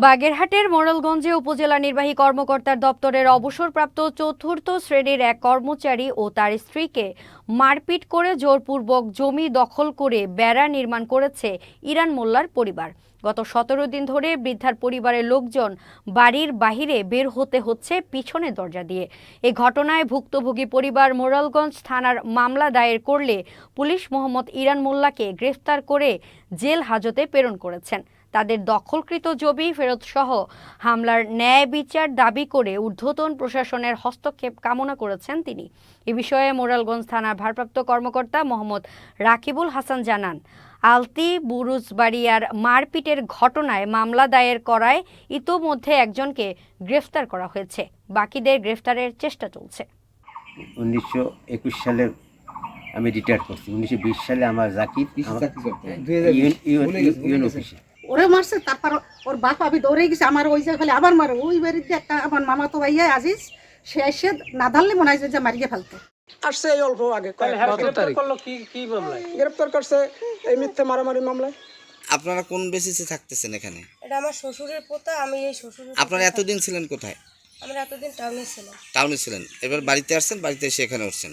বাগেরহাটের মোড়েলগঞ্জে উপজেলা নির্বাহী কর্মকর্তার দপ্তরের অবসরপ্রাপ্ত চতুর্থ শ্রেণীর এক কর্মচারী ও তার স্ত্রীকে মারপিট করে জোরপূর্বক জমি দখল করে বেড়া নির্মাণ করেছে ইরান মোল্লার পরিবার। গত 17 দিন ধরে বৃদ্ধার পরিবারের লোকজন বাড়ির বাহিরে বের হতে হচ্ছে পিছনের দরজা দিয়ে। এই ঘটনায় ভুক্তভোগী পরিবার মোড়েলগঞ্জ থানার মামলা দায়ের করলে পুলিশ মোহাম্মদ ইরান মোল্লাকে গ্রেফতার করে জেল হাজতে প্রেরণ করেছেন। তাদের দখলকৃত জমি ফেরত সহ হামলার ন্যায় বিচার দাবি করে ঊর্ধ্বতন প্রশাসনের হস্তক্ষেপ কামনা করেছেন তিনি। এ বিষয়ে মোড়েলগঞ্জ থানার ভারপ্রাপ্ত কর্মকর্তা মোহাম্মদ রাকিবুল হাসান জানান, আলতি বুরুজবাড়িয়ার মারপিটের ঘটনায় মামলা দায়ের করায় ইতোমধ্যে একজনকে গ্রেফতার করা হয়েছে, বাকিদের গ্রেফতারের চেষ্টা চলছে। 1921 সালে আমি রিটায়ার করছি। 1920 সালে আমার জাকির ইউএন অফিসে ওরে মারছে। তারপর ওর বাপ আমি দৌড়ে গেছে, আমার ওই জায়গায় আবার মারে। ওই বাড়িতে একটা আমার মামা তো ভাইয়া আজিজ, সে এসে না ধরলে মনে হয় যে মারিয়ে ফেলতো। আসছে এই অল্প আগে গ্রেপ্তার করছে এই মিথ্যে মারামারি মামলায়। আপনারা কোন বেসিসে থাকতেছেন এখানে? এটা আমার শ্বশুরের পোতা, আমি এই শ্বশুরের। আপনারা এতদিন ছিলেন কোথায়? আমরা এতদিন টাউনে ছিলাম। টাউনে ছিলেন, এবার বাড়িতে আসছেন, বাড়িতে এসে এখানে উঠছেন।